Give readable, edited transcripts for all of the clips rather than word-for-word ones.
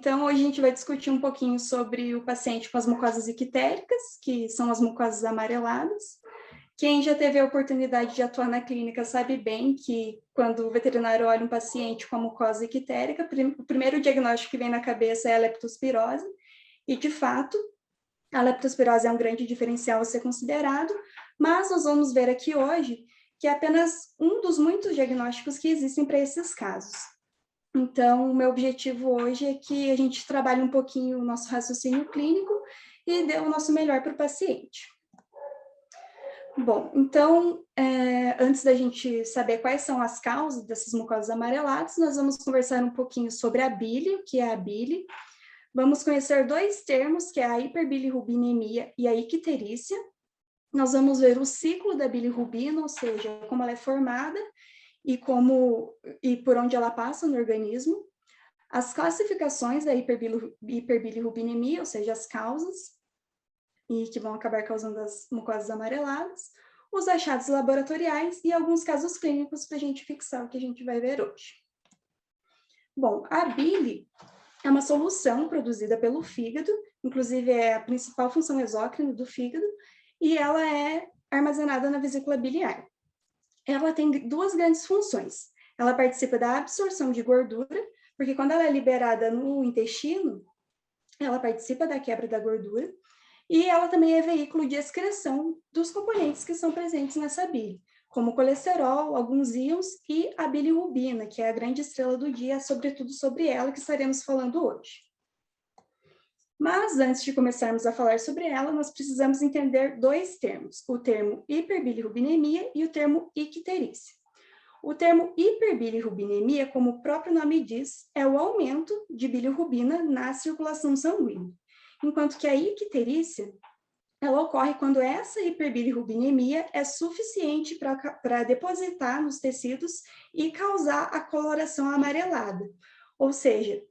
Então, hoje a gente vai discutir um pouquinho sobre o paciente com as mucosas ictéricas, que são as mucosas amareladas. Quem já teve a oportunidade de atuar na clínica sabe bem que quando o veterinário olha um paciente com a mucosa ictérica, o primeiro diagnóstico que vem na cabeça é a leptospirose, e de fato, a leptospirose é um grande diferencial a ser considerado, mas nós vamos ver aqui hoje que é apenas um dos muitos diagnósticos que existem para esses casos. Então, o meu objetivo hoje é que a gente trabalhe um pouquinho o nosso raciocínio clínico e dê o nosso melhor para o paciente. Bom, então, antes da gente saber quais são as causas dessas mucosas amareladas, nós vamos conversar um pouquinho sobre a bile, o que é a bile. Vamos conhecer dois termos, que é a hiperbilirrubinemia e a icterícia. Nós vamos ver o ciclo da bilirrubina, ou seja, como ela é formada e por onde ela passa no organismo, as classificações da hiperbilirrubinemia, ou seja, as causas, e que vão acabar causando as mucosas amareladas, os achados laboratoriais e alguns casos clínicos para a gente fixar o que a gente vai ver hoje. Bom, a bile é uma solução produzida pelo fígado, inclusive é a principal função exócrina do fígado, e ela é armazenada na vesícula biliar. Ela tem duas grandes funções. Ela participa da absorção de gordura, porque quando ela é liberada no intestino, ela participa da quebra da gordura, e ela também é veículo de excreção dos componentes que são presentes nessa bile, como o colesterol, alguns íons e a bilirrubina, que é a grande estrela do dia, sobretudo sobre ela que estaremos falando hoje. Mas, antes de começarmos a falar sobre ela, nós precisamos entender dois termos, o termo hiperbilirrubinemia e o termo icterícia. O termo hiperbilirrubinemia, como o próprio nome diz, é o aumento de bilirrubina na circulação sanguínea, enquanto que a icterícia, ela ocorre quando essa hiperbilirrubinemia é suficiente para depositar nos tecidos e causar a coloração amarelada, ou seja,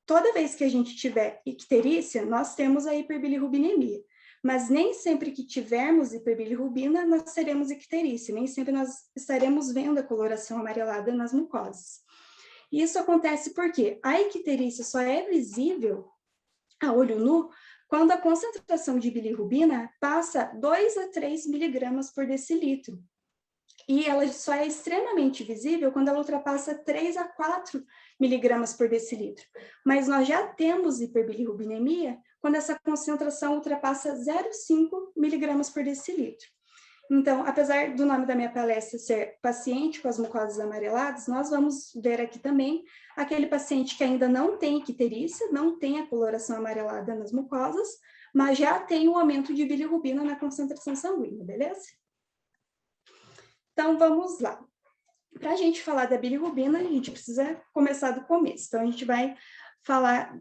toda vez que a gente tiver icterícia, nós temos a hiperbilirrubinemia, mas nem sempre que tivermos hiperbilirrubina, nós teremos icterícia, nem sempre nós estaremos vendo a coloração amarelada nas mucosas. E isso acontece porque a icterícia só é visível a olho nu quando a concentração de bilirrubina passa 2 a 3 miligramas por decilitro. E ela só é extremamente visível quando ela ultrapassa 3 a 4 miligramas por decilitro. Mas nós já temos hiperbilirrubinemia quando essa concentração ultrapassa 0,5 miligramas por decilitro. Então, apesar do nome da minha palestra ser paciente com as mucosas amareladas, nós vamos ver aqui também aquele paciente que ainda não tem icterícia, não tem a coloração amarelada nas mucosas, mas já tem um aumento de bilirrubina na concentração sanguínea, beleza? Então, vamos lá. Para a gente falar da bilirrubina, a gente precisa começar do começo. Então, a gente vai falar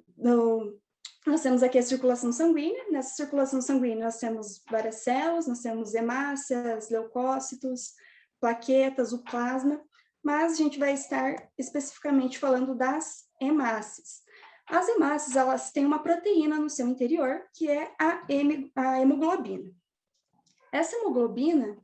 Nós temos aqui a circulação sanguínea. Nessa circulação sanguínea, nós temos várias células, nós temos hemácias, leucócitos, plaquetas, o plasma, mas a gente vai estar especificamente falando das hemácias. As hemácias, elas têm uma proteína no seu interior, que é a hemoglobina. Essa hemoglobina,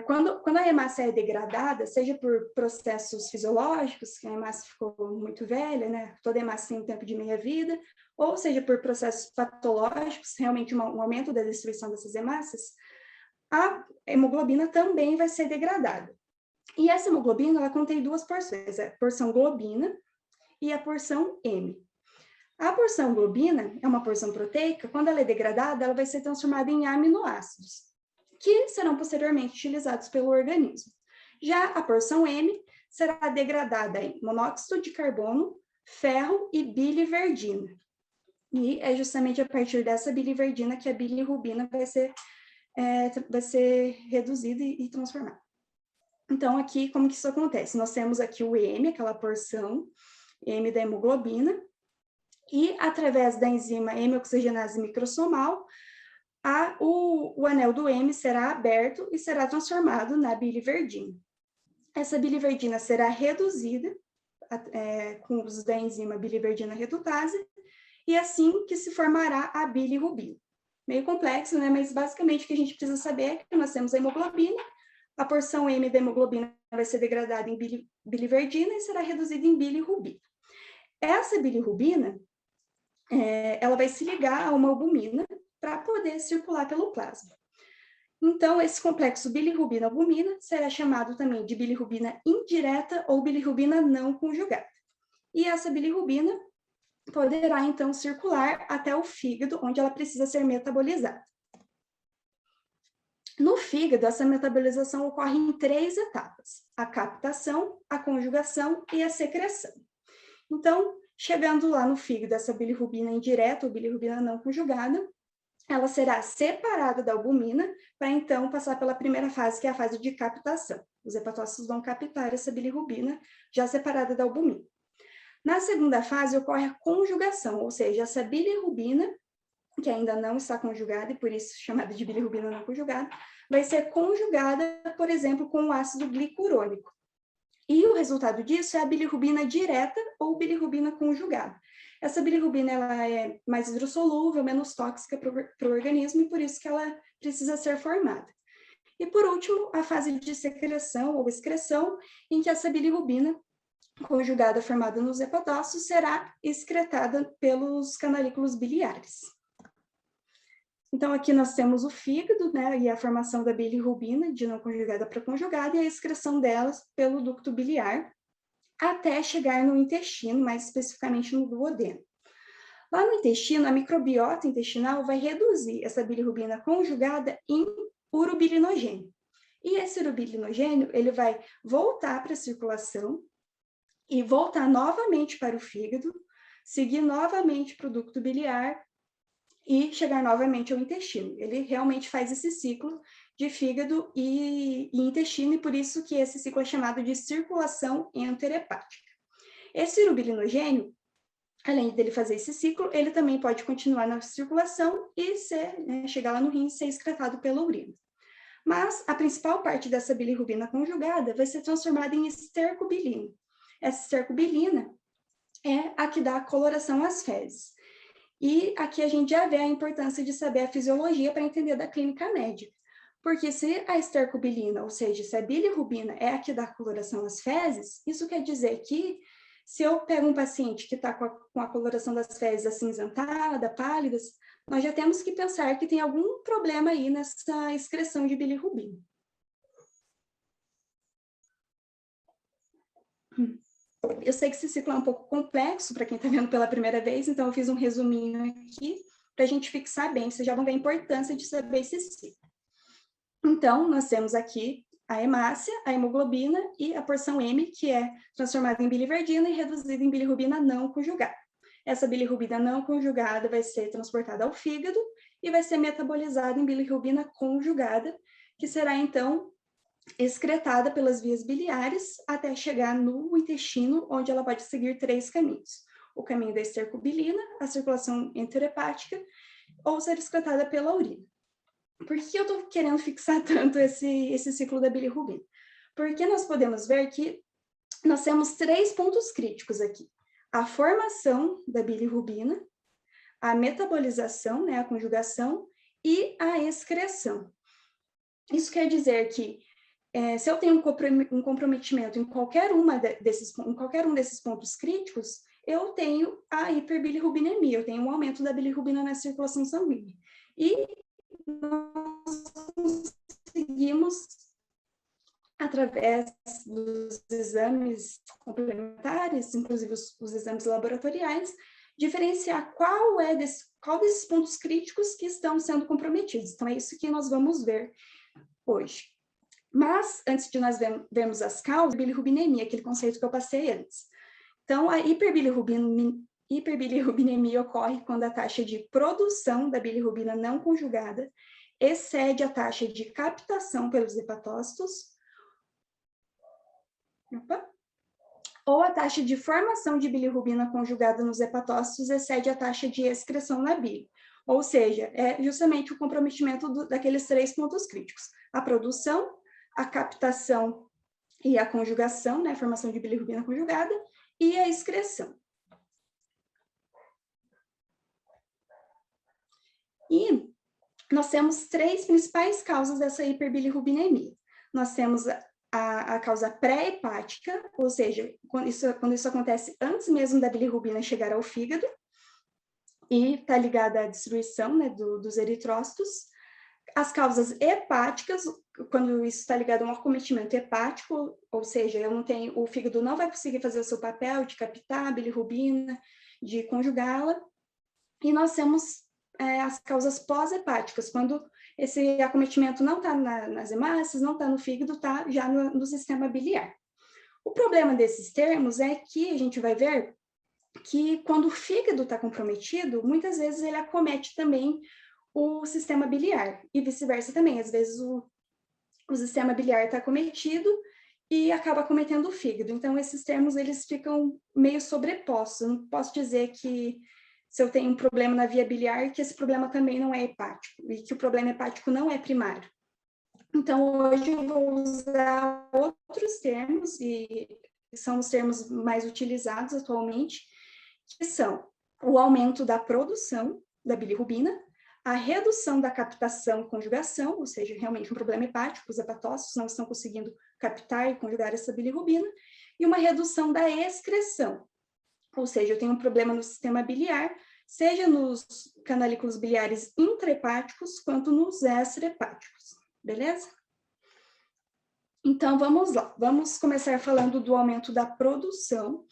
quando a hemácia é degradada, seja por processos fisiológicos, que a hemácia ficou muito velha, né? Toda hemácia tem um tempo de meia-vida, ou seja por processos patológicos, realmente um aumento da destruição dessas hemácias, a hemoglobina também vai ser degradada. E essa hemoglobina, ela contém duas porções, a porção globina e a porção M. A porção globina é uma porção proteica, quando ela é degradada, ela vai ser transformada em aminoácidos, que serão posteriormente utilizados pelo organismo. Já a porção M será degradada em monóxido de carbono, ferro e biliverdina. E é justamente a partir dessa biliverdina que a bilirrubina vai ser reduzida e transformada. Então, aqui, como que isso acontece? Nós temos aqui o M, aquela porção M da hemoglobina, e através da enzima hemioxigenase microsomal, o anel do M será aberto e será transformado na biliverdina. Essa biliverdina será reduzida com o uso da enzima biliverdina redutase, e assim que se formará a bilirrubina. Meio complexo, né? Mas basicamente o que a gente precisa saber é que nós temos a hemoglobina, a porção M da hemoglobina vai ser degradada em biliverdina e será reduzida em bilirrubina. Essa bilirrubina, ela vai se ligar a uma albumina para poder circular pelo plasma. Então, esse complexo bilirrubina-albumina será chamado também de bilirrubina indireta ou bilirrubina não conjugada. E essa bilirrubina poderá, então, circular até o fígado, onde ela precisa ser metabolizada. No fígado, essa metabolização ocorre em 3 etapas: a captação, a conjugação e a secreção. Então, chegando lá no fígado, essa bilirrubina indireta ou bilirrubina não conjugada, ela será separada da albumina para, então, passar pela primeira fase, que é a fase de captação. Os hepatócitos vão captar essa bilirrubina já separada da albumina. Na segunda fase, ocorre a conjugação, ou seja, essa bilirrubina, que ainda não está conjugada, e por isso chamada de bilirrubina não conjugada, vai ser conjugada, por exemplo, com o ácido glicurônico. E o resultado disso é a bilirrubina direta ou bilirrubina conjugada. Essa bilirrubina ela é mais hidrossolúvel, menos tóxica para o organismo, e por isso que ela precisa ser formada. E por último, a fase de secreção ou excreção, em que essa bilirrubina conjugada formada nos hepatócitos será excretada pelos canalículos biliares. Então, aqui nós temos o fígado, né, e a formação da bilirrubina, de não conjugada para conjugada, e a excreção delas pelo ducto biliar, até chegar no intestino, mais especificamente no duodeno. Lá no intestino, a microbiota intestinal vai reduzir essa bilirrubina conjugada em urobilinogênio. E esse urobilinogênio, ele vai voltar para a circulação e voltar novamente para o fígado, seguir novamente para o ducto biliar e chegar novamente ao intestino. Ele realmente faz esse ciclo de fígado e intestino, e por isso que esse ciclo é chamado de circulação enterhepática. Esse urobilinogênio, além dele fazer esse ciclo, ele também pode continuar na circulação e chegar lá no rim e ser excretado pela urina. Mas a principal parte dessa bilirrubina conjugada vai ser transformada em estercobilina. Essa estercobilina é a que dá a coloração às fezes. E aqui a gente já vê a importância de saber a fisiologia para entender da clínica médica. Porque se a estercobilina, ou seja, se a bilirrubina é a que dá coloração às fezes, isso quer dizer que se eu pego um paciente que está com a coloração das fezes acinzentada, pálidas, nós já temos que pensar que tem algum problema aí nessa excreção de bilirrubina. Eu sei que esse ciclo é um pouco complexo para quem está vendo pela primeira vez, então eu fiz um resuminho aqui para a gente fixar bem, vocês já vão ver a importância de saber esse ciclo. Então, nós temos aqui a hemácia, a hemoglobina e a porção M, que é transformada em biliverdina e reduzida em bilirrubina não conjugada. Essa bilirrubina não conjugada vai ser transportada ao fígado e vai ser metabolizada em bilirrubina conjugada, que será, então, excretada pelas vias biliares até chegar no intestino, onde ela pode seguir 3 caminhos. O caminho da estercobilina, a circulação enterhepática, ou ser excretada pela urina. Por que eu estou querendo fixar tanto esse ciclo da bilirrubina? Porque nós podemos ver que nós temos 3 pontos críticos aqui. A formação da bilirrubina, a metabolização, né, a conjugação, e a excreção. Isso quer dizer que se eu tenho um comprometimento em qualquer um desses pontos críticos, eu tenho a hiperbilirrubinemia, eu tenho um aumento da bilirrubina na circulação sanguínea. E nós conseguimos, através dos exames complementares, inclusive os exames laboratoriais, diferenciar qual desses pontos críticos que estão sendo comprometidos. Então, é isso que nós vamos ver hoje. Mas, antes de nós vermos as causas, bilirrubinemia, aquele conceito que eu passei antes. Então, a hiperbilirrubinemia ocorre quando a taxa de produção da bilirrubina não conjugada excede a taxa de captação pelos hepatócitos, ou a taxa de formação de bilirrubina conjugada nos hepatócitos excede a taxa de excreção na bile. Ou seja, é justamente o comprometimento daqueles 3 pontos críticos: a produção, a captação e a conjugação, né, a formação de bilirrubina conjugada, e a excreção. E nós temos 3 principais causas dessa hiperbilirrubinemia. Nós temos a causa pré-hepática, ou seja, quando isso acontece antes mesmo da bilirrubina chegar ao fígado, e está ligada à destruição, né, dos eritrócitos. As causas hepáticas, quando isso está ligado a um acometimento hepático, ou seja, o fígado não vai conseguir fazer o seu papel de captar a bilirrubina, de conjugá-la, e nós temos as causas pós-hepáticas, quando esse acometimento não está nas hemácias, não está no fígado, está já no sistema biliar. O problema desses termos é que a gente vai ver que quando o fígado está comprometido, muitas vezes ele acomete também o sistema biliar, e vice-versa também. Às vezes o sistema biliar está acometido e acaba acometendo o fígado. Então, esses termos, eles ficam meio sobrepostos. Eu não posso dizer que se eu tenho um problema na via biliar, que esse problema também não é hepático, e que o problema hepático não é primário. Então, hoje eu vou usar outros termos, e são os termos mais utilizados atualmente, que são o aumento da produção da bilirrubina, a redução da captação e conjugação, ou seja, realmente um problema hepático, os hepatócitos não estão conseguindo captar e conjugar essa bilirrubina, e uma redução da excreção, ou seja, eu tenho um problema no sistema biliar, seja nos canalículos biliares intrahepáticos, quanto nos extrahepáticos, beleza? Então, vamos lá, vamos começar falando do aumento da produção.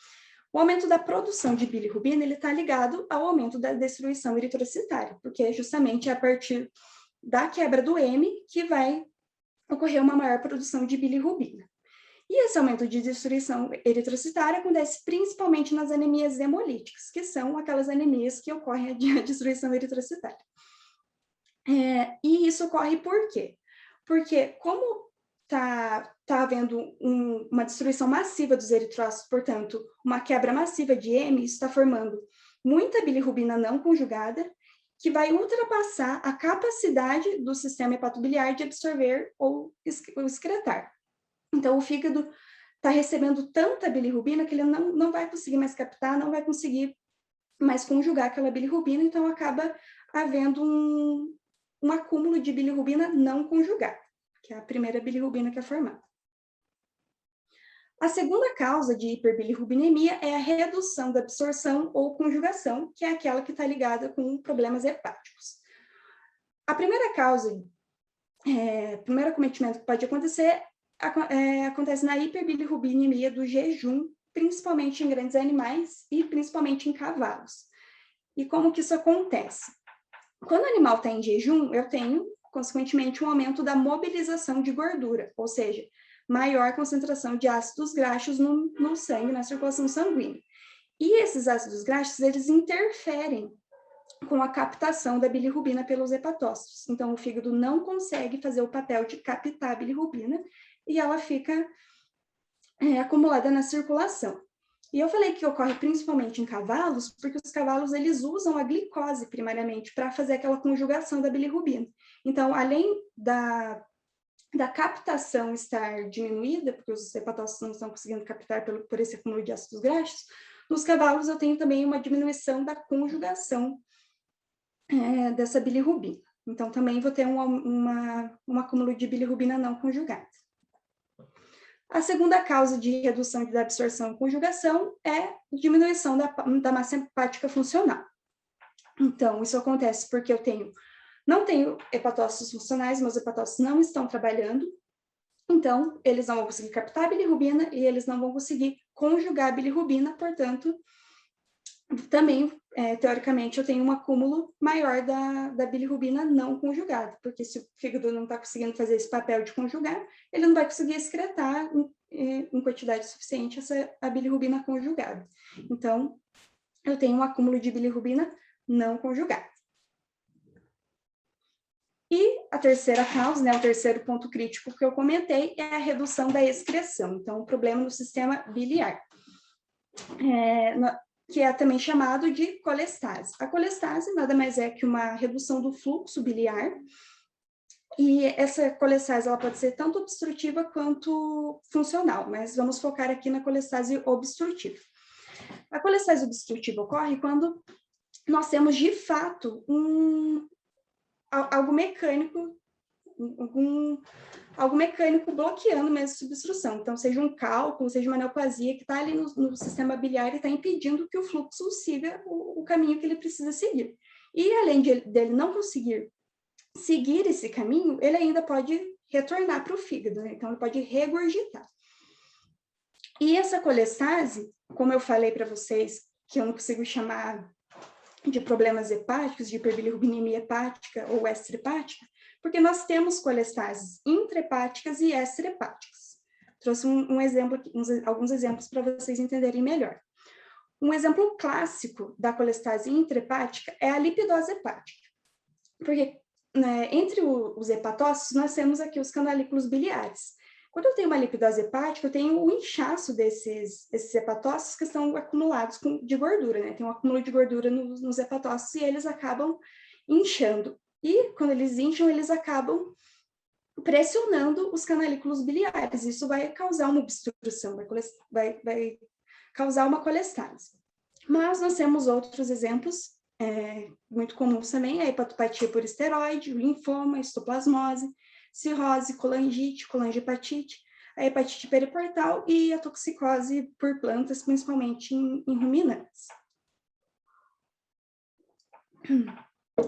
O aumento da produção de bilirrubina, ele está ligado ao aumento da destruição eritrocitária, porque é justamente a partir da quebra do M que vai ocorrer uma maior produção de bilirrubina. E esse aumento de destruição eritrocitária acontece principalmente nas anemias hemolíticas, que são aquelas anemias que ocorrem a destruição eritrocitária. E isso ocorre por quê? Porque como está havendo uma destruição massiva dos eritrócitos, portanto, uma quebra massiva de M, isso está formando muita bilirrubina não conjugada, que vai ultrapassar a capacidade do sistema hepatobiliar de absorver ou excretar. Então, o fígado está recebendo tanta bilirrubina que ele não vai conseguir mais captar, não vai conseguir mais conjugar aquela bilirrubina, então acaba havendo um acúmulo de bilirrubina não conjugada, que é a primeira bilirrubina que é formada. A segunda causa de hiperbilirrubinemia é a redução da absorção ou conjugação, que é aquela que está ligada com problemas hepáticos. A primeira causa, o primeiro acometimento que pode acontecer, acontece na hiperbilirrubinemia do jejum, principalmente em grandes animais e principalmente em cavalos. E como que isso acontece? Quando o animal está em jejum, eu tenho, consequentemente, um aumento da mobilização de gordura, ou seja, maior concentração de ácidos graxos no sangue, na circulação sanguínea. E esses ácidos graxos, eles interferem com a captação da bilirrubina pelos hepatócitos. Então, o fígado não consegue fazer o papel de captar a bilirrubina e ela fica acumulada na circulação. E eu falei que ocorre principalmente em cavalos, porque os cavalos, eles usam a glicose, primariamente, para fazer aquela conjugação da bilirrubina. Então, além da captação estar diminuída, porque os hepatócitos não estão conseguindo captar por esse acúmulo de ácidos graxos, nos cavalos eu tenho também uma diminuição da conjugação dessa bilirrubina. Então, também vou ter um acúmulo de bilirrubina não conjugada. A segunda causa de redução da absorção e conjugação é diminuição da massa hepática funcional. Então, isso acontece porque eu não tenho hepatócitos funcionais, meus hepatócitos não estão trabalhando, então, eles não vão conseguir captar a bilirrubina e eles não vão conseguir conjugar a bilirrubina, portanto, também, teoricamente, eu tenho um acúmulo maior da bilirrubina não conjugada, porque se o fígado não está conseguindo fazer esse papel de conjugar, ele não vai conseguir excretar em quantidade suficiente a bilirrubina conjugada. Então, eu tenho um acúmulo de bilirrubina não conjugada. E a terceira causa, o terceiro ponto crítico que eu comentei, é a redução da excreção. Então, o problema no sistema biliar. Que é também chamado de colestase. A colestase nada mais é que uma redução do fluxo biliar, e essa colestase ela pode ser tanto obstrutiva quanto funcional, mas vamos focar aqui na colestase obstrutiva. A colestase obstrutiva ocorre quando nós temos, de algo mecânico bloqueando mesmo a substrução. Então, seja um cálculo, seja uma neoplasia que está ali no sistema biliar e está impedindo que o fluxo siga o caminho que ele precisa seguir. E, além dele não conseguir seguir esse caminho, ele ainda pode retornar para o fígado, né? Então, ele pode regurgitar. E essa colestase, como eu falei para vocês, que eu não consigo chamar de problemas hepáticos, de hiperbilirrubinemia hepática ou extrahepática, porque nós temos colestases intrahepáticas e extrahepáticas. Trouxe um exemplo aqui, alguns exemplos para vocês entenderem melhor. Um exemplo clássico da colestase intrahepática é a lipidose hepática, porque entre os hepatócitos nós temos aqui os canalículos biliares. Quando eu tenho uma lipidose hepática, eu tenho o inchaço desses hepatócitos que estão acumulados de gordura, né? Tem um acúmulo de gordura nos hepatócitos e eles acabam inchando. E quando eles incham, eles acabam pressionando os canalículos biliares. Isso vai causar uma obstrução, vai causar uma colestase. Mas nós temos outros exemplos muito comuns também, a hepatopatia por esteroide, o linfoma, a histoplasmose, cirrose, colangite, colangiopatite, a hepatite periportal e a toxicose por plantas, principalmente em ruminantes.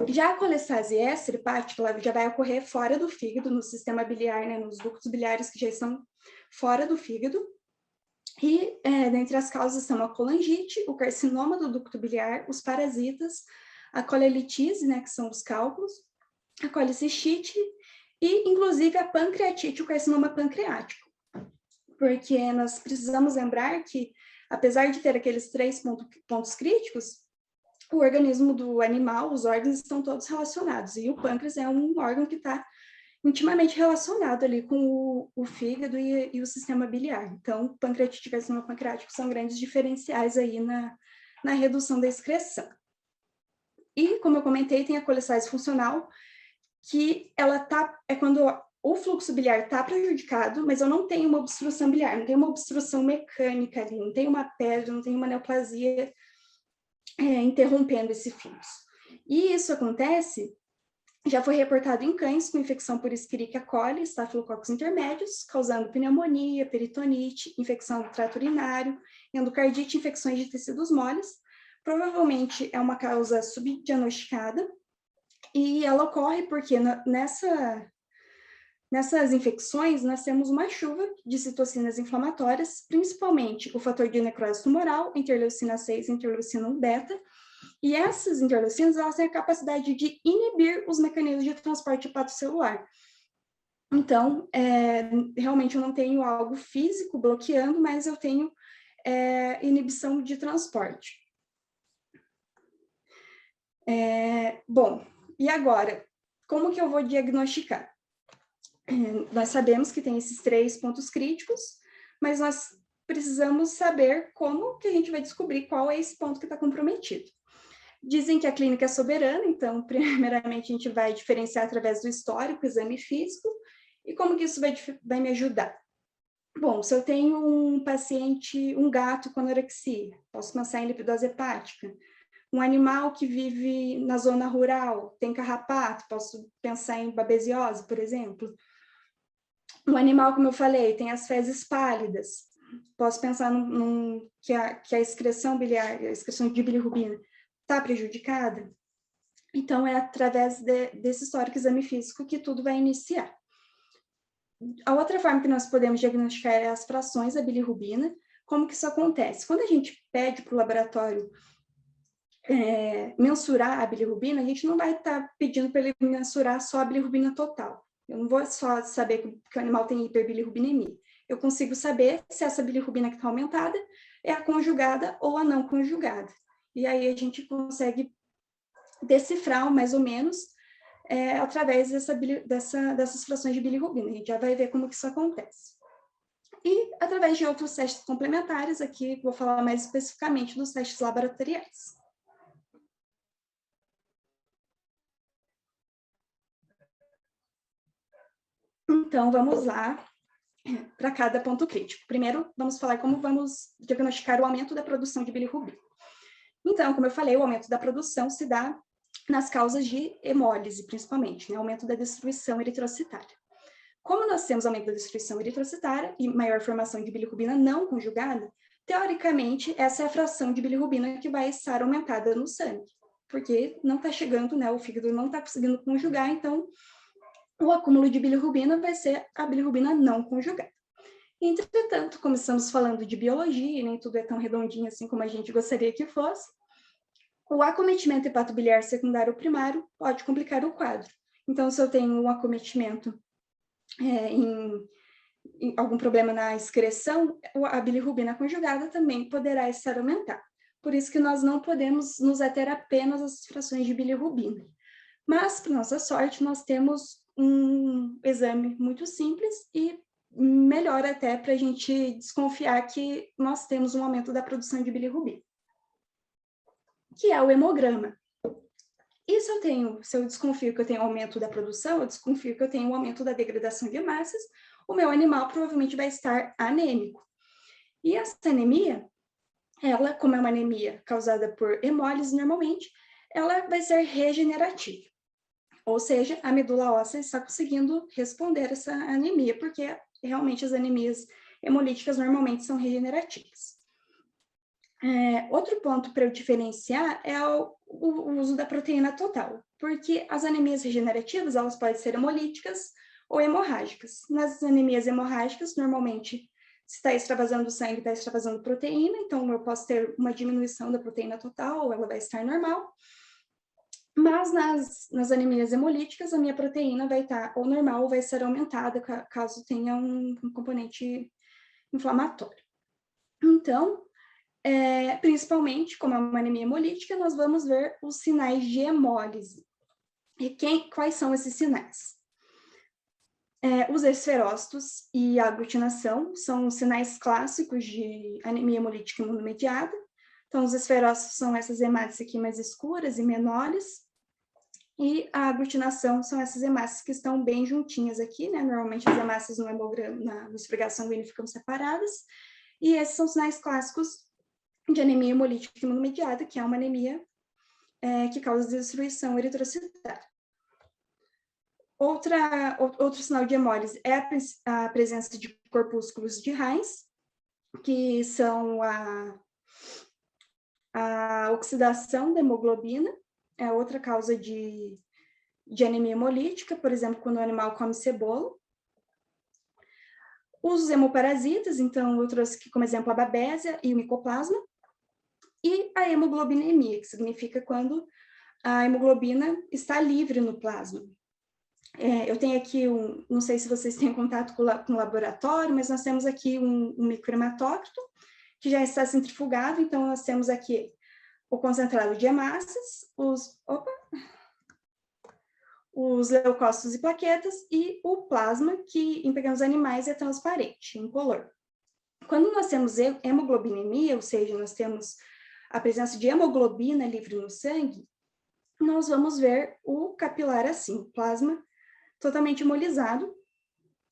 Já a colestase extrahepática, ela já vai ocorrer fora do fígado, no sistema biliar, né, nos ductos biliares que já estão fora do fígado. E dentre as causas estão a colangite, o carcinoma do ducto biliar, os parasitas, a colelitise, né, que são os cálculos, a colicistite e, inclusive, a pancreatite, o carcinoma pancreático. Porque nós precisamos lembrar que, apesar de ter aqueles 3 pontos críticos, o organismo do animal, os órgãos estão todos relacionados. E o pâncreas é um órgão que está intimamente relacionado ali com o fígado e o sistema biliar. Então, pancreatite e carcinoma pancreático são grandes diferenciais aí na redução da excreção. E, como eu comentei, tem a colestase funcional, que ela é quando o fluxo biliar está prejudicado, mas eu não tenho uma obstrução biliar, não tenho uma obstrução mecânica ali, não tenho uma pedra, não tenho uma neoplasia interrompendo esse fluxo. E isso acontece, já foi reportado em cães com infecção por Escherichia coli, estafilococos intermédios, causando pneumonia, peritonite, infecção do trato urinário, endocardite, infecções de tecidos moles. Provavelmente é uma causa subdiagnosticada, e ela ocorre porque nessas infecções nós temos uma chuva de citocinas inflamatórias, principalmente o fator de necrose tumoral, interleucina 6 e interleucina 1 beta, e essas interleucinas elas têm a capacidade de inibir os mecanismos de transporte hepatocelular. Então, realmente eu não tenho algo físico bloqueando, mas eu tenho inibição de transporte. Bom, e agora, como que eu vou diagnosticar? Nós sabemos que tem esses 3 pontos críticos, mas nós precisamos saber como que a gente vai descobrir qual é esse ponto que está comprometido. Dizem que a clínica é soberana, então, primeiramente, a gente vai diferenciar através do histórico, exame físico, e como que isso vai me ajudar? Bom, se eu tenho um paciente, um gato com anorexia, posso pensar em lipidose hepática. Um animal que vive na zona rural, tem carrapato, posso pensar em babesiose, por exemplo. Um animal, como eu falei, tem as fezes pálidas, posso pensar que a excreção biliar, a excreção de bilirrubina, está prejudicada. Então, é através desse histórico exame físico que tudo vai iniciar. A outra forma que nós podemos diagnosticar é as frações da bilirrubina. Como que isso acontece? Quando a gente pede para o laboratório mensurar a bilirrubina, a gente não vai estar pedindo para ele mensurar só a bilirrubina total. Eu não vou só saber que o animal tem hiperbilirrubinemia. Eu consigo saber se essa bilirrubina que está aumentada é a conjugada ou a não conjugada. E aí a gente consegue decifrar mais ou menos através dessas frações de bilirrubina. A gente já vai ver como que isso acontece. E através de outros testes complementares, aqui vou falar mais especificamente dos testes laboratoriais. Então, vamos lá para cada ponto crítico. Primeiro, vamos falar como vamos diagnosticar o aumento da produção de bilirrubina. Então, como eu falei, o aumento da produção se dá nas causas de hemólise, principalmente, né? Aumento da destruição eritrocitária. Como nós temos aumento da destruição eritrocitária e maior formação de bilirrubina não conjugada, teoricamente, essa é a fração de bilirrubina que vai estar aumentada no sangue, porque não está chegando, né, o fígado não está conseguindo conjugar, então o acúmulo de bilirrubina vai ser a bilirrubina não conjugada. Entretanto, como estamos falando de biologia, e nem tudo é tão redondinho assim como a gente gostaria que fosse, o acometimento hepatobiliar secundário primário pode complicar o quadro. Então, se eu tenho um acometimento em algum problema na excreção, a bilirrubina conjugada também poderá estar aumentada. Por isso que nós não podemos nos ater apenas às frações de bilirrubina. Mas, para nossa sorte, nós temos um exame muito simples e melhor até para a gente desconfiar que nós temos um aumento da produção de bilirrubina, que é o hemograma. E se eu desconfio que eu tenho aumento da produção, eu desconfio que eu tenho um aumento da degradação de hemácias, o meu animal provavelmente vai estar anêmico. E essa anemia, ela, como é uma anemia causada por hemólise normalmente, ela vai ser regenerativa. Ou seja, a medula óssea está conseguindo responder essa anemia, porque realmente as anemias hemolíticas normalmente são regenerativas. Outro ponto para eu diferenciar é o uso da proteína total, porque as anemias regenerativas, elas podem ser hemolíticas ou hemorrágicas. Nas anemias hemorrágicas, normalmente, se está extravasando sangue, está extravasando proteína, então eu posso ter uma diminuição da proteína total, ou ela vai estar normal. Mas nas anemias hemolíticas, a minha proteína vai estar ou normal ou vai ser aumentada, caso tenha um componente inflamatório. Então, principalmente, como é uma anemia hemolítica, nós vamos ver os sinais de hemólise. E quais são esses sinais? Os esferócitos e a aglutinação são os sinais clássicos de anemia hemolítica imunomediada. Então, os esferócitos são essas hemácias aqui mais escuras e menores, e a aglutinação são essas hemácias que estão bem juntinhas aqui, né? Normalmente as hemácias no hemograma, na esfregação sanguínea ficam separadas, e esses são sinais clássicos de anemia hemolítica imunomediada, que é uma anemia que causa destruição eritrocitária. Outro sinal de hemólise é a presença de corpúsculos de Heinz, que são a oxidação da hemoglobina, é outra causa de anemia hemolítica, por exemplo, quando o animal come cebola. Os hemoparasitas, então eu trouxe aqui como exemplo a babésia e o micoplasma, e a hemoglobinemia, que significa quando a hemoglobina está livre no plasma. Eu tenho aqui não sei se vocês têm contato com o laboratório, mas nós temos aqui um microhematócrito que já está centrifugado, então nós temos aqui o concentrado de hemácias, os leucócitos e plaquetas e o plasma, que em pequenos animais é transparente, incolor. Quando nós temos hemoglobinemia, ou seja, nós temos a presença de hemoglobina livre no sangue, nós vamos ver o capilar assim, o plasma totalmente hemolizado,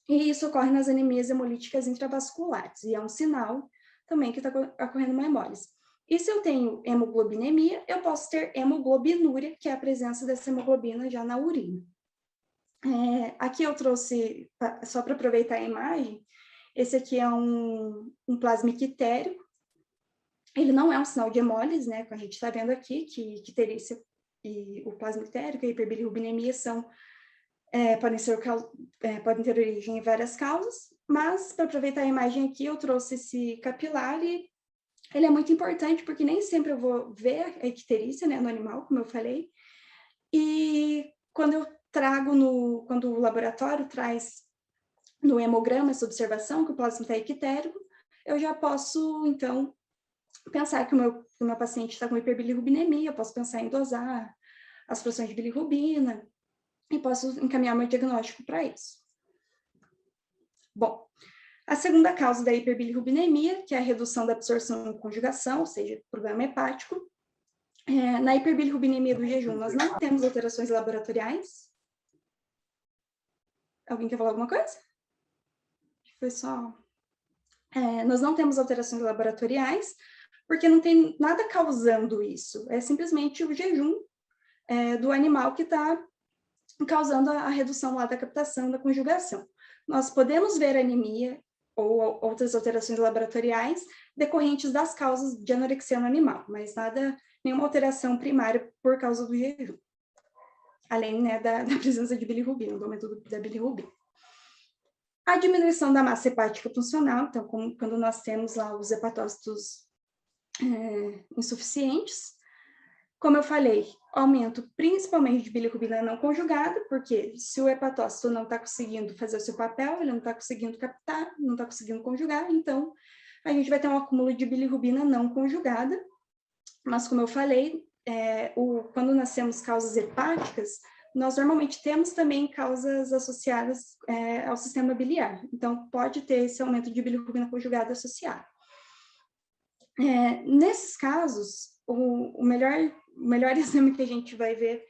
e isso ocorre nas anemias hemolíticas intravasculares, e é um sinal também que está ocorrendo uma hemólise. E se eu tenho hemoglobinemia, eu posso ter hemoglobinúria, que é a presença dessa hemoglobina já na urina. Aqui eu trouxe, só para aproveitar a imagem, esse aqui é um plasma ictérico. Ele não é um sinal de hemólise, né? Como a gente está vendo aqui, que icterícia e o plasma ictérico e a hiperbilirrubinemia podem ter origem em várias causas, mas para aproveitar a imagem aqui, eu trouxe esse capilar e ele é muito importante porque nem sempre eu vou ver a icterícia, né, no animal, como eu falei, e quando eu trago quando o laboratório traz no hemograma essa observação que o plasma está ictérico, eu já posso, então, pensar que o meu paciente está com hiperbilirrubinemia, eu posso pensar em dosar as frações de bilirrubina e posso encaminhar meu diagnóstico para isso. Bom, a segunda causa da hiperbilirrubinemia, que é a redução da absorção e conjugação, ou seja, problema hepático. Na hiperbilirrubinemia do jejum, nós não temos alterações laboratoriais. Alguém quer falar alguma coisa? Foi só... nós não temos alterações laboratoriais, porque não tem nada causando isso. É simplesmente o jejum do animal que está causando a redução lá da captação, da conjugação. nós podemos ver anemia ou outras alterações laboratoriais decorrentes das causas de anorexia no animal, mas nenhuma alteração primária por causa do jejum, além, né, da presença de bilirrubina, do aumento da bilirrubina. A diminuição da massa hepática funcional, então, quando nós temos lá os hepatócitos insuficientes, como eu falei, aumento principalmente de bilirrubina não conjugada, porque se o hepatócito não está conseguindo fazer o seu papel, ele não está conseguindo captar, não está conseguindo conjugar, então a gente vai ter um acúmulo de bilirrubina não conjugada. Mas, como eu falei, quando nós temos causas hepáticas, nós normalmente temos também causas associadas ao sistema biliar. Então, pode ter esse aumento de bilirrubina conjugada associado. Nesses casos, o melhor exame que a gente vai ver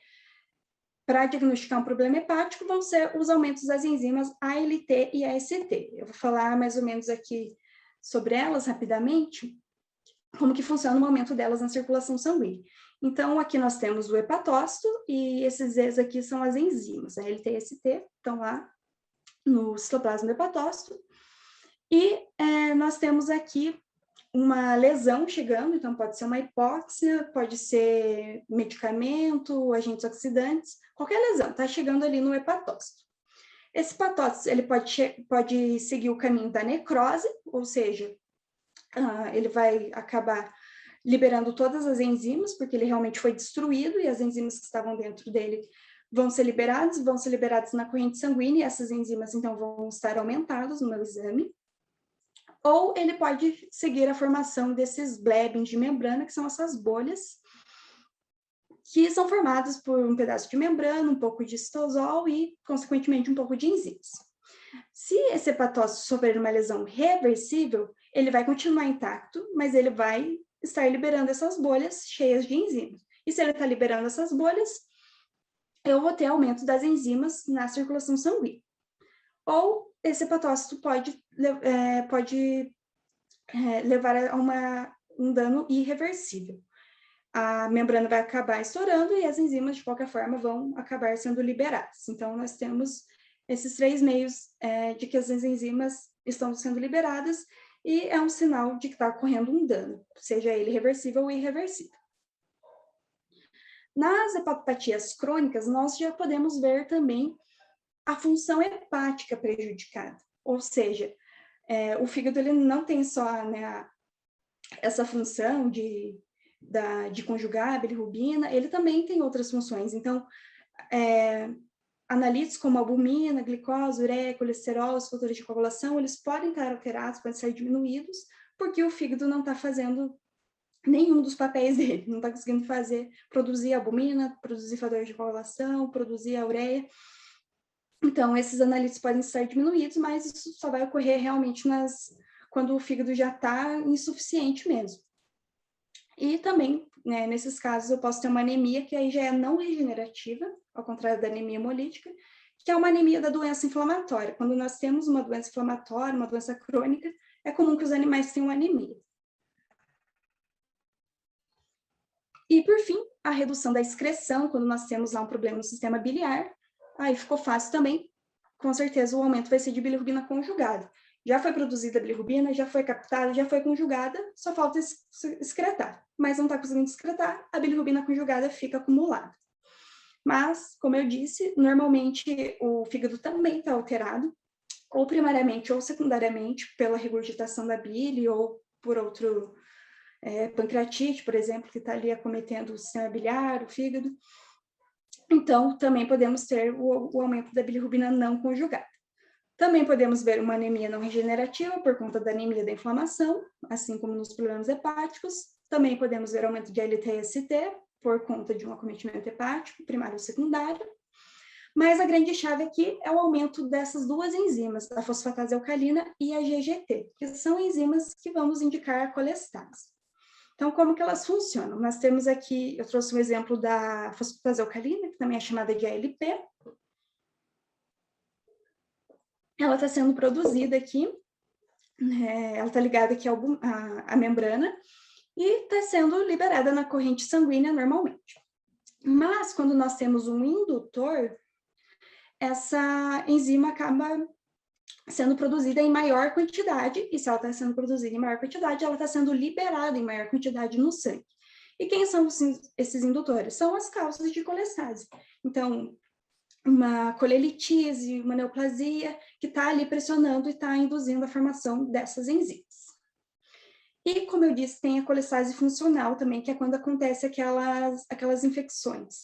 para diagnosticar um problema hepático vão ser os aumentos das enzimas ALT e AST. Eu vou falar mais ou menos aqui sobre elas rapidamente, como que funciona o aumento delas na circulação sanguínea. Então, aqui nós temos o hepatócito, e esses Zs aqui são as enzimas, a ALT e AST, estão lá no citoplasma do hepatócito, e nós temos aqui uma lesão chegando, então pode ser uma hipóxia, pode ser medicamento, agentes oxidantes, qualquer lesão, está chegando ali no hepatócito. Esse hepatócito, ele pode seguir o caminho da necrose, ou seja, ele vai acabar liberando todas as enzimas, porque ele realmente foi destruído, e as enzimas que estavam dentro dele vão ser liberadas na corrente sanguínea, e essas enzimas, então, vão estar aumentadas no meu exame. Ou ele pode seguir a formação desses blebins de membrana, que são essas bolhas, que são formadas por um pedaço de membrana, um pouco de citosol e, consequentemente, um pouco de enzimas. Se esse hepatócito sofrer uma lesão reversível, ele vai continuar intacto, mas ele vai estar liberando essas bolhas cheias de enzimas. E se ele está liberando essas bolhas, eu vou ter aumento das enzimas na circulação sanguínea. Ou esse hepatócito pode levar a um dano irreversível. A membrana vai acabar estourando e as enzimas, de qualquer forma, vão acabar sendo liberadas. Então, nós temos esses 3 meios de que as enzimas estão sendo liberadas, e é um sinal de que está ocorrendo um dano, seja ele reversível ou irreversível. Nas hepatopatias crônicas, nós já podemos ver também a função hepática prejudicada, ou seja, o fígado ele não tem só, né, essa função de conjugar a bilirrubina, ele também tem outras funções. Então, analíticos como albumina, glicose, ureia, colesterol, os fatores de coagulação, eles podem estar alterados, podem ser diminuídos, porque o fígado não está fazendo nenhum dos papéis dele, não está conseguindo produzir albumina, produzir fatores de coagulação, produzir a ureia. Então, esses analíticos podem estar diminuídos, mas isso só vai ocorrer realmente quando o fígado já está insuficiente mesmo. E também, né, nesses casos, eu posso ter uma anemia que aí já é não regenerativa, ao contrário da anemia hemolítica, que é uma anemia da doença inflamatória. Quando nós temos uma doença inflamatória, uma doença crônica, é comum que os animais tenham anemia. E, por fim, a redução da excreção, quando nós temos lá um problema no sistema biliar, aí ficou fácil também, com certeza o aumento vai ser de bilirrubina conjugada. Já foi produzida a bilirrubina, já foi captada, já foi conjugada, só falta excretar. Mas não está conseguindo excretar, a bilirrubina conjugada fica acumulada. Mas, como eu disse, normalmente o fígado também está alterado, ou primariamente ou secundariamente pela regurgitação da bile, ou por outro pancreatite, por exemplo, que está ali acometendo o sistema biliar, o fígado. Então, também podemos ter o aumento da bilirrubina não conjugada. Também podemos ver uma anemia não regenerativa por conta da anemia da inflamação, assim como nos problemas hepáticos. Também podemos ver aumento de ALT e AST por conta de um acometimento hepático, primário ou secundário. Mas a grande chave aqui é o aumento dessas 2 enzimas, a fosfatase alcalina e a GGT, que são enzimas que vamos indicar a colestase. Então, como que elas funcionam? Nós temos aqui, eu trouxe um exemplo da fosfatase alcalina, que também é chamada de ALP. Ela está sendo produzida aqui, ela está ligada aqui à membrana, e está sendo liberada na corrente sanguínea normalmente. Mas, quando nós temos um indutor, essa enzima acaba sendo produzida em maior quantidade, e se ela está sendo produzida em maior quantidade, ela está sendo liberada em maior quantidade no sangue. E quem são esses indutores? São as causas de colestase. Então, uma colelitise, uma neoplasia, que está ali pressionando e está induzindo a formação dessas enzimas. E, como eu disse, tem a colestase funcional também, que é quando acontece aquelas infecções.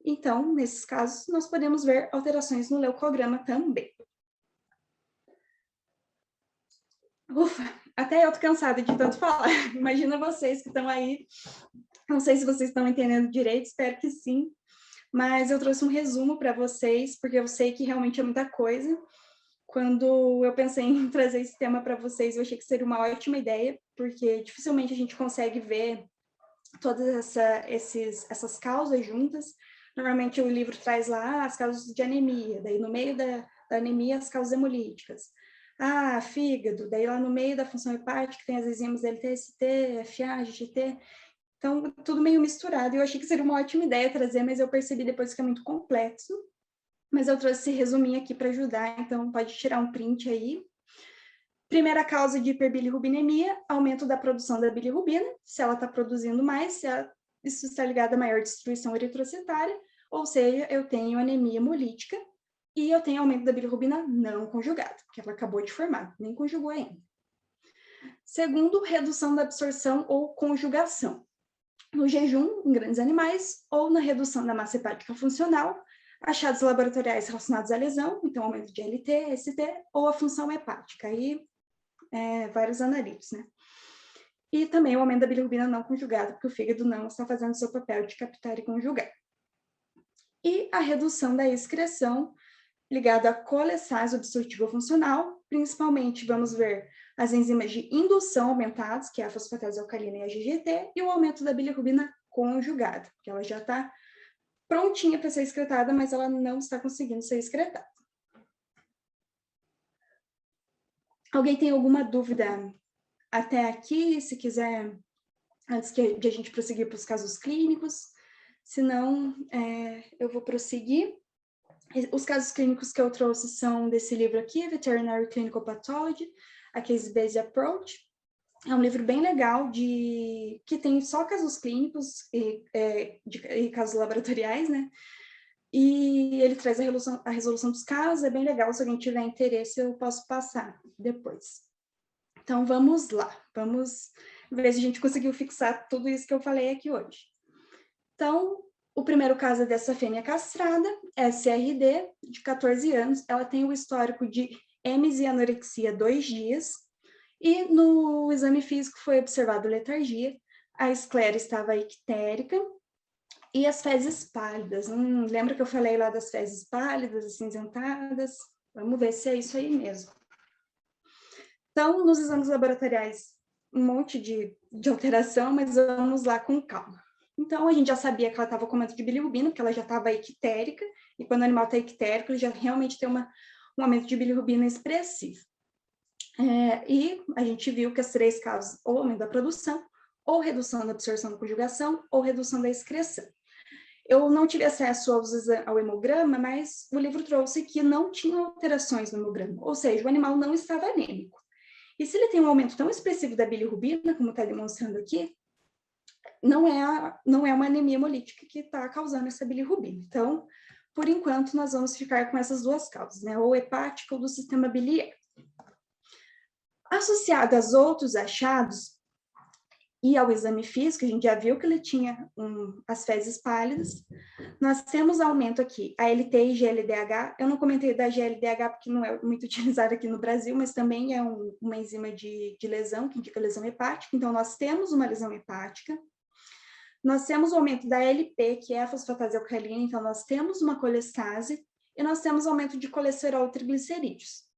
Então, nesses casos, nós podemos ver alterações no leucograma também. Ufa, até eu tô cansada de tanto falar. Imagina vocês que estão aí. Não sei se vocês estão entendendo direito, espero que sim. Mas eu trouxe um resumo para vocês, porque eu sei que realmente é muita coisa. Quando eu pensei em trazer esse tema para vocês, eu achei que seria uma ótima ideia, porque dificilmente a gente consegue ver todas essas causas juntas. Normalmente o livro traz lá as causas de anemia, daí no meio da anemia as causas hemolíticas. Fígado, daí lá no meio da função hepática tem as enzimas LTST, FA, GGT, então tudo meio misturado. Eu achei que seria uma ótima ideia trazer, mas eu percebi depois que é muito complexo. Mas eu trouxe esse resuminho aqui para ajudar, então pode tirar um print aí. Primeira causa de hiperbilirrubinemia, aumento da produção da bilirrubina, se ela está produzindo mais, isso está ligado a maior destruição eritrocitária, ou seja, eu tenho anemia hemolítica e eu tenho aumento da bilirrubina não conjugada, porque ela acabou de formar, nem conjugou ainda. Segundo, redução da absorção ou conjugação. No jejum, em grandes animais, ou na redução da massa hepática funcional, achados laboratoriais relacionados à lesão, então aumento de LT, ST, ou a função hepática, aí vários analitos, né? E também o aumento da bilirrubina não conjugada, porque o fígado não está fazendo seu papel de captar e conjugar. E a redução da excreção ligada à colestase obstrutiva funcional, principalmente vamos ver as enzimas de indução aumentadas, que é a fosfatase alcalina e a GGT, e o aumento da bilirrubina conjugada, que ela já está prontinha para ser excretada, mas ela não está conseguindo ser excretada. Alguém tem alguma dúvida até aqui? Se quiser, antes de a gente prosseguir para os casos clínicos, se não, eu vou prosseguir. Os casos clínicos que eu trouxe são desse livro aqui, Veterinary Clinical Pathology, a Case-Based Approach. É um livro bem legal, que tem só casos clínicos e casos laboratoriais, né? E ele traz a resolução dos casos, é bem legal, se alguém tiver interesse eu posso passar depois. Então vamos lá, vamos ver se a gente conseguiu fixar tudo isso que eu falei aqui hoje. Então, o primeiro caso é dessa fêmea castrada, SRD, de 14 anos, ela tem o histórico de emes e anorexia 2 dias, e no exame físico foi observado letargia, a esclera estava ictérica, e as fezes pálidas. Lembra que eu falei lá das fezes pálidas, acinzentadas? Vamos ver se é isso aí mesmo. Então, nos exames laboratoriais, um monte de alteração, mas vamos lá com calma. Então, a gente já sabia que ela estava com aumento de bilirrubina, porque ela já estava ictérica, e quando o animal está ictérico, ele já realmente tem um aumento de bilirrubina expressivo. E a gente viu que as 3 causas, ou aumento da produção, ou redução da absorção da conjugação, ou redução da excreção. Eu não tive acesso ao hemograma, mas o livro trouxe que não tinha alterações no hemograma, ou seja, o animal não estava anêmico. E se ele tem um aumento tão expressivo da bilirrubina, como está demonstrando aqui, não é uma anemia hemolítica que está causando essa bilirrubina. Então, por enquanto, nós vamos ficar com essas 2 causas, né? Ou hepática ou do sistema biliar. Associado aos outros achados, e ao exame físico, a gente já viu que ele tinha as fezes pálidas. Nós temos aumento aqui, a LT e GLDH. Eu não comentei da GLDH porque não é muito utilizada aqui no Brasil, mas também é uma enzima de lesão, que indica lesão hepática. Então, nós temos uma lesão hepática. Nós temos o aumento da LP, que é a fosfatase alcalina, então nós temos uma colestase, e nós temos aumento de colesterol e triglicerídeos.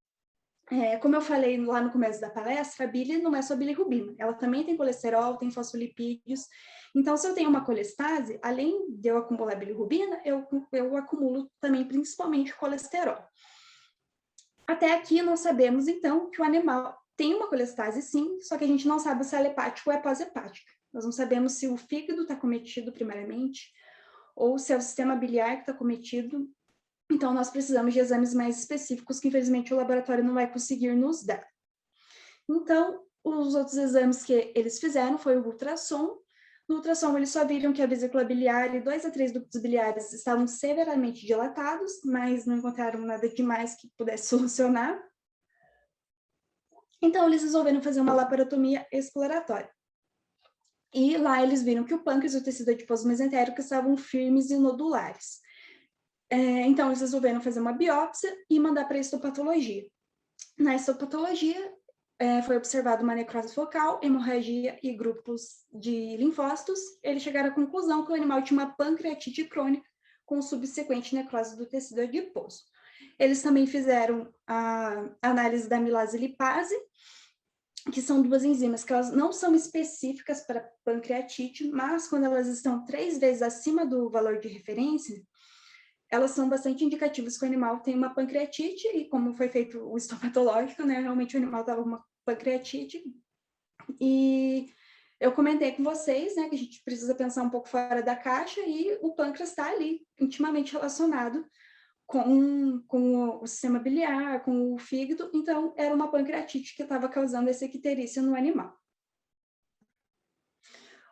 Como eu falei lá no começo da palestra, a bile não é só bilirrubina, ela também tem colesterol, tem fosfolipídios. Então, se eu tenho uma colestase, além de eu acumular bilirrubina, eu acumulo também principalmente colesterol. Até aqui nós sabemos, então, que o animal tem uma colestase sim, só que a gente não sabe se ela é hepática ou é pós-hepática. Nós não sabemos se o fígado está cometido primariamente, ou se é o sistema biliar que está cometido. Então, nós precisamos de exames mais específicos que, infelizmente, o laboratório não vai conseguir nos dar. Então, os outros exames que eles fizeram foi o ultrassom. No ultrassom, eles só viram que a vesícula biliar e 2 a 3 ductos biliares estavam severamente dilatados, mas não encontraram nada demais que pudesse solucionar. Então, eles resolveram fazer uma laparotomia exploratória. E lá eles viram que o pâncreas e o tecido adiposo mesentérico estavam firmes e nodulares. Então, eles resolveram fazer uma biópsia e mandar para a histopatologia. Na histopatologia, foi observado uma necrose focal, hemorragia e grupos de linfócitos. Eles chegaram à conclusão que o animal tinha uma pancreatite crônica com subsequente necrose do tecido adiposo. Eles também fizeram a análise da amilase e lipase, que são duas enzimas que elas não são específicas para pancreatite, mas quando elas estão 3 vezes acima do valor de referência, elas são bastante indicativas que o animal tem uma pancreatite, e como foi feito o histopatológico, né, realmente o animal estava com uma pancreatite. E eu comentei com vocês, né, que a gente precisa pensar um pouco fora da caixa, e o pâncreas está ali, intimamente relacionado com o sistema biliar, com o fígado, então era uma pancreatite que estava causando essa icterícia no animal.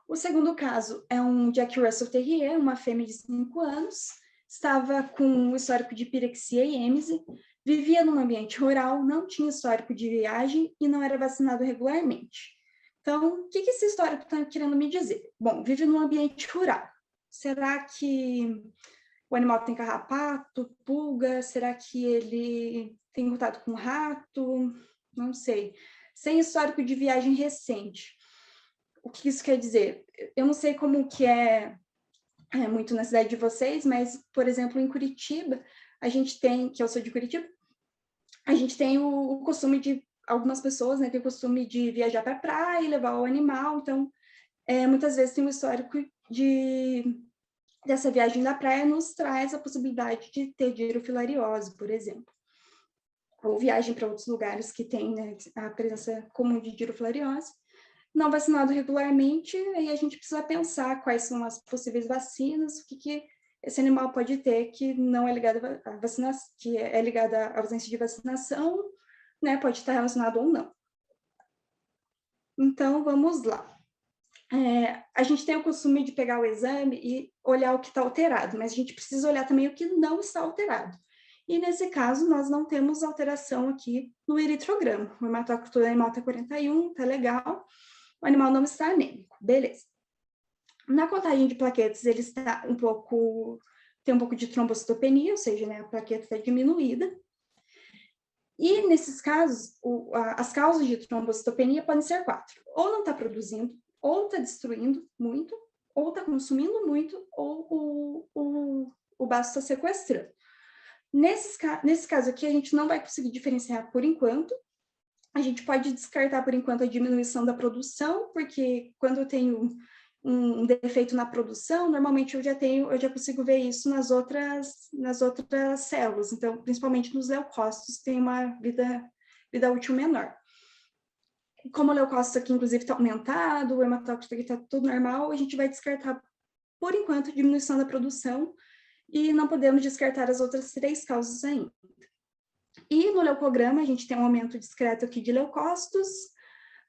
O segundo caso é um Jack Russell Terrier, uma fêmea de 5 anos, estava com um histórico de pirexia e êmese, vivia num ambiente rural, não tinha histórico de viagem e não era vacinado regularmente. Então, o que esse histórico está querendo me dizer? Bom, vive num ambiente rural. Será que o animal tem carrapato, pulga? Será que ele tem contato com rato? Não sei. Sem histórico de viagem recente. O que isso quer dizer? Eu não sei como que é muito na cidade de vocês, mas, por exemplo, em Curitiba, a gente tem, que eu sou de Curitiba, a gente tem o costume de, algumas pessoas, né, tem o costume de viajar para a praia e levar o animal, então, muitas vezes tem um histórico dessa viagem da praia nos traz a possibilidade de ter dirofilariose, por exemplo. Ou viagem para outros lugares que tem, né, a presença comum de dirofilariose. Não vacinado regularmente, aí a gente precisa pensar quais são as possíveis vacinas, o que esse animal pode ter que não é ligado à vacinação, que é ligado à ausência de vacinação, né, pode estar relacionado ou não. Então, vamos lá. A gente tem o costume de pegar o exame e olhar o que está alterado, mas a gente precisa olhar também o que não está alterado. E nesse caso, nós não temos alteração aqui no eritrograma. O hematócrito do animal está 41, está legal. O animal não está anêmico, beleza. Na contagem de plaquetas, ele está tem um pouco de trombocitopenia, ou seja, né, a plaqueta está diminuída. E nesses casos, as causas de trombocitopenia podem ser 4. Ou não está produzindo, ou está destruindo muito, ou está consumindo muito, ou o baço está sequestrando. Nesse caso aqui, a gente não vai conseguir diferenciar por enquanto. A gente pode descartar, por enquanto, a diminuição da produção, porque quando eu tenho um defeito na produção, normalmente eu já consigo ver isso nas outras células. Então, principalmente nos leucócitos, tem uma vida útil menor. Como o leucócito aqui, inclusive, está aumentado, o hematócrito aqui está tudo normal, a gente vai descartar, por enquanto, a diminuição da produção, e não podemos descartar as outras 3 causas ainda. E no leucograma, a gente tem um aumento discreto aqui de leucócitos,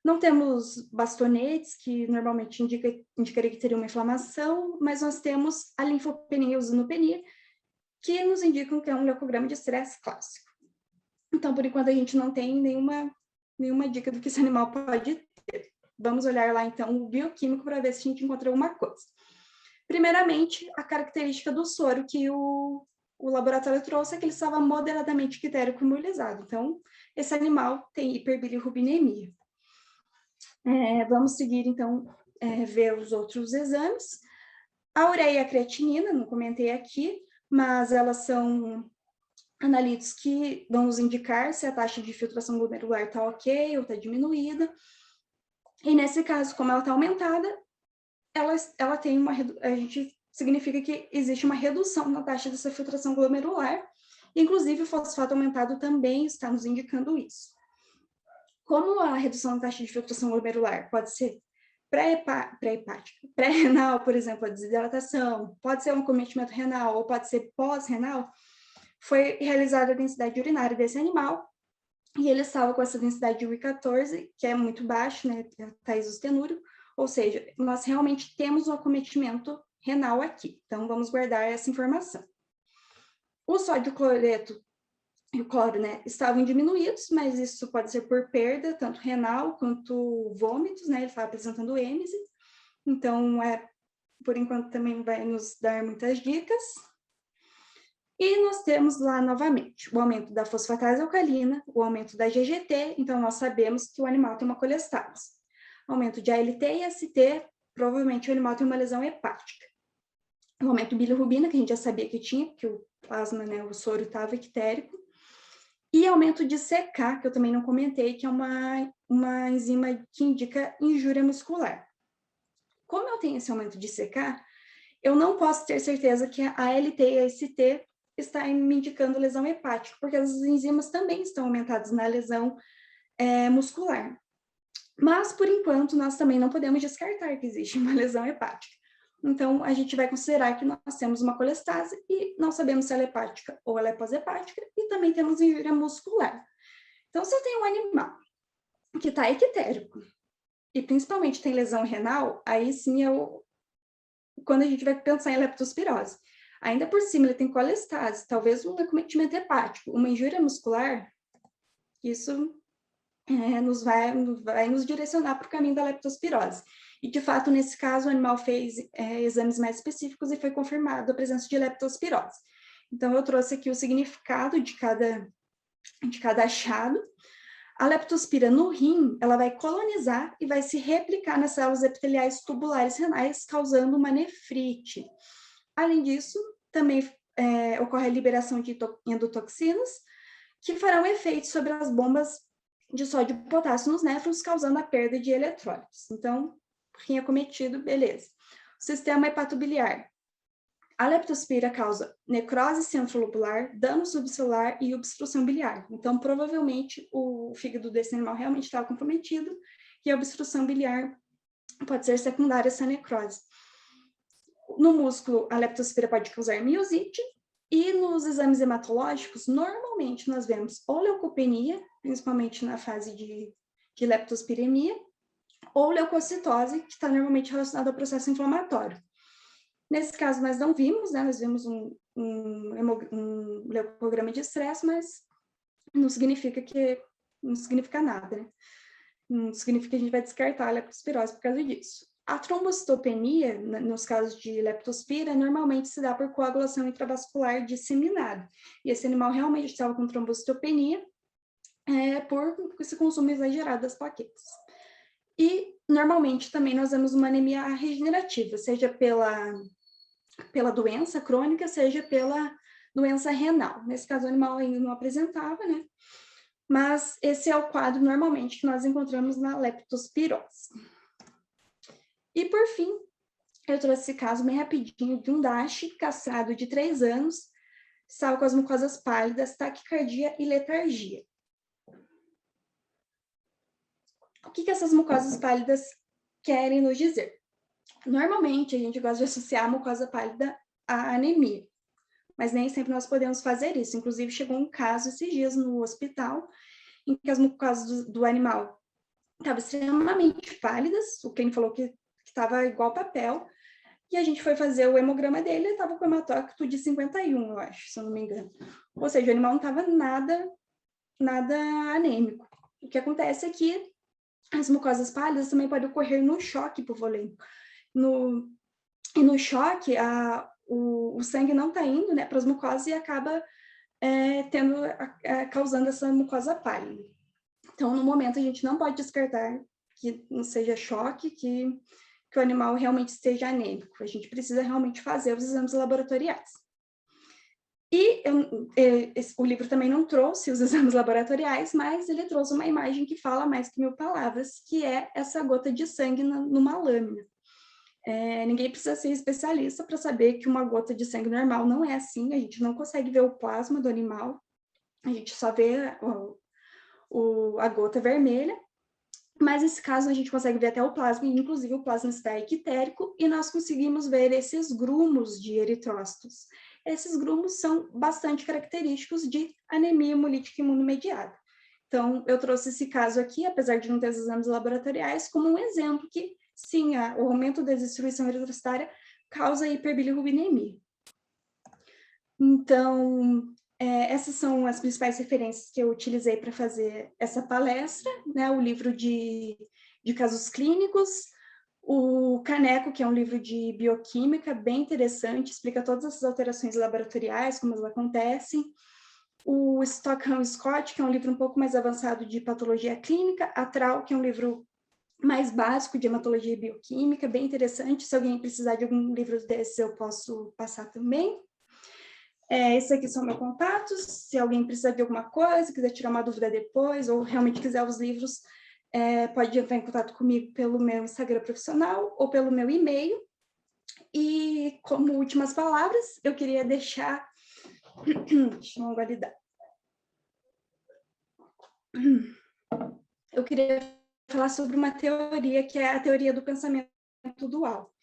não temos bastonetes, que normalmente indicaria que teria uma inflamação, mas nós temos a linfopenia e a eosinopenia, que nos indicam que é um leucograma de estresse clássico. Então, por enquanto, a gente não tem nenhuma dica do que esse animal pode ter. Vamos olhar lá, então, o bioquímico para ver se a gente encontra alguma coisa. Primeiramente, a característica do soro que o laboratório trouxe é que ele estava moderadamente quitérico imobilizado. Então, esse animal tem hiperbilirrubinemia. Vamos seguir, então, ver os outros exames. A ureia e a creatinina, não comentei aqui, mas elas são analitos que vão nos indicar se a taxa de filtração glomerular está ok ou está diminuída. E nesse caso, como ela está aumentada, ela tem significa que existe uma redução na taxa dessa filtração glomerular. Inclusive, o fosfato aumentado também está nos indicando isso. Como a redução da taxa de filtração glomerular pode ser pré-renal, por exemplo, a desidratação, pode ser um acometimento renal ou pode ser pós-renal, foi realizada a densidade urinária desse animal, e ele estava com essa densidade de U14, que é muito baixo, né, tá isostenúrico, ou seja, nós realmente temos um acometimento renal aqui. Então, vamos guardar essa informação. O sódio cloreto e o cloro, né, estavam diminuídos, mas isso pode ser por perda, tanto renal quanto vômitos, né, ele estava apresentando êmese. Então, por enquanto, também vai nos dar muitas dicas. E nós temos lá, novamente, o aumento da fosfatase alcalina, o aumento da GGT, então nós sabemos que o animal tem uma colestase. Aumento de ALT e AST, provavelmente o animal tem uma lesão hepática. O aumento de bilirrubina, que a gente já sabia que tinha, porque o plasma, né, o soro estava ictérico. E aumento de CK, que eu também não comentei, que é uma enzima que indica injúria muscular. Como eu tenho esse aumento de CK, eu não posso ter certeza que a ALT e a AST está me indicando lesão hepática, porque as enzimas também estão aumentadas na lesão muscular. Mas, por enquanto, nós também não podemos descartar que existe uma lesão hepática. Então, a gente vai considerar que nós temos uma colestase e não sabemos se ela é hepática ou ela é pós-hepática, e também temos injúria muscular. Então, se eu tenho um animal que está ictérico e principalmente tem lesão renal, aí sim quando a gente vai pensar em leptospirose. Ainda por cima, ele tem colestase, talvez um acometimento hepático, uma injúria muscular, isso vai nos direcionar para o caminho da leptospirose. E, de fato, nesse caso, o animal fez exames mais específicos e foi confirmado a presença de leptospirose. Então, eu trouxe aqui o significado de cada achado. A leptospira no rim, ela vai colonizar e vai se replicar nas células epiteliais tubulares renais, causando uma nefrite. Além disso, também ocorre a liberação de endotoxinas, que farão efeito sobre as bombas de sódio e potássio nos néfrons, causando a perda de eletrólitos. Então, rim acometido, beleza. O sistema hepatobiliar. A leptospira causa necrose centrolobular, dano subcelular e obstrução biliar. Então, provavelmente, o fígado desse animal realmente estava comprometido e a obstrução biliar pode ser secundária a essa necrose. No músculo, a leptospira pode causar miosite, e nos exames hematológicos, normalmente nós vemos ou leucopenia, principalmente na fase de leptospiremia, ou leucocitose, que está normalmente relacionada ao processo inflamatório. Nesse caso, nós não vimos, né? Nós vimos um leucograma de estresse, mas não significa nada, né? Não significa que a gente vai descartar a leptospirose por causa disso. A trombocitopenia, nos casos de leptospira, normalmente se dá por coagulação intravascular disseminada. E esse animal realmente estava com trombocitopenia por esse consumo exagerado das plaquetas. E, normalmente, também nós vemos uma anemia regenerativa, seja pela doença crônica, seja pela doença renal. Nesse caso, o animal ainda não apresentava, né? Mas esse é o quadro, normalmente, que nós encontramos na leptospirose. E, por fim, eu trouxe esse caso bem rapidinho de um Dashi castrado de 3 anos, estava com as mucosas pálidas, taquicardia e letargia. O que essas mucosas pálidas querem nos dizer? Normalmente, a gente gosta de associar a mucosa pálida à anemia, mas nem sempre nós podemos fazer isso. Inclusive, chegou um caso esses dias no hospital, em que as mucosas do animal estavam extremamente pálidas, o Ken falou que estava igual papel, e a gente foi fazer o hemograma dele, ele estava com hematócrito de 51, eu acho, se eu não me engano. Ou seja, o animal não estava nada anêmico. O que acontece é que as mucosas pálidas também podem ocorrer no choque hipovolêmico. E no choque, o sangue não está indo, né, para as mucosas e acaba causando essa mucosa pálida. Então, no momento, a gente não pode descartar que não seja choque, que o animal realmente esteja anêmico. A gente precisa realmente fazer os exames laboratoriais. E o livro também não trouxe os exames laboratoriais, mas ele trouxe uma imagem que fala mais que 1000 palavras, que é essa gota de sangue numa lâmina. Ninguém precisa ser especialista para saber que uma gota de sangue normal não é assim, a gente não consegue ver o plasma do animal, a gente só vê a gota vermelha, mas nesse caso a gente consegue ver até o plasma, e inclusive o plasma está ictérico, e nós conseguimos ver esses grumos de eritrócitos. esses grumos são bastante característicos de anemia hemolítica imunomediada. Então, eu trouxe esse caso aqui, apesar de não ter os exames laboratoriais, como um exemplo que, sim, o aumento da destruição eritrocitária causa hiperbilirrubinemia. Então, essas são as principais referências que eu utilizei para fazer essa palestra, né? O livro de casos clínicos, o Caneco, que é um livro de bioquímica bem interessante, explica todas essas alterações laboratoriais, como elas acontecem. O Stockham Scott, que é um livro um pouco mais avançado de patologia clínica, a Trau, que é um livro mais básico de hematologia e bioquímica, bem interessante. Se alguém precisar de algum livro desses, eu posso passar também. Esses aqui são meus contatos. Se alguém precisar de alguma coisa, quiser tirar uma dúvida depois, ou realmente quiser os livros, pode entrar em contato comigo pelo meu Instagram profissional ou pelo meu e-mail. E, como últimas palavras, eu queria deixar... Deixa eu validar. Eu queria falar sobre uma teoria, que é a teoria do pensamento dual.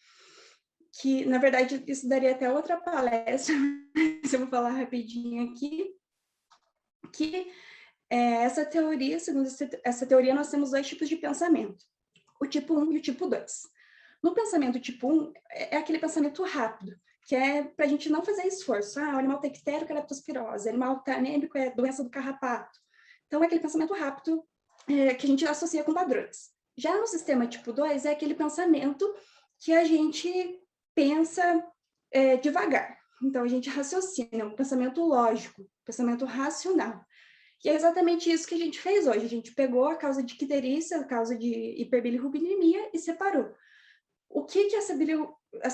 Que, na verdade, isso daria até outra palestra, mas eu vou falar rapidinho aqui, que essa teoria, segundo essa teoria, nós temos 2 tipos de pensamento, o tipo 1 e o tipo 2. No pensamento tipo 1, é aquele pensamento rápido, que é para a gente não fazer esforço. O animal está ictérico, é leptospirose, o animal está anêmico, é doença do carrapato. Então, é aquele pensamento rápido que a gente associa com padrões. Já no sistema tipo 2, é aquele pensamento que a gente pensa devagar. Então, a gente raciocina, um pensamento lógico, pensamento racional. E é exatamente isso que a gente fez hoje. A gente pegou a causa de icterícia, a causa de hiperbilirrubinemia e separou. O que essa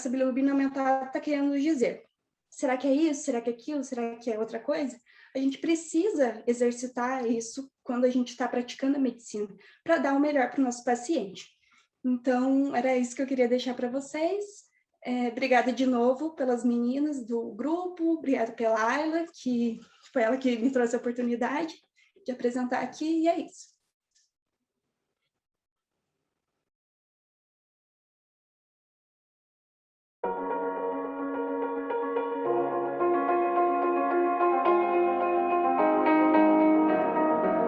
bilirrubina aumentada está querendo nos dizer? Será que é isso? Será que é aquilo? Será que é outra coisa? A gente precisa exercitar isso quando a gente está praticando a medicina, para dar o melhor para o nosso paciente. Então, era isso que eu queria deixar para vocês. Obrigada de novo pelas meninas do grupo, obrigada pela Ayla, que foi ela que me trouxe a oportunidade de apresentar aqui, e é isso.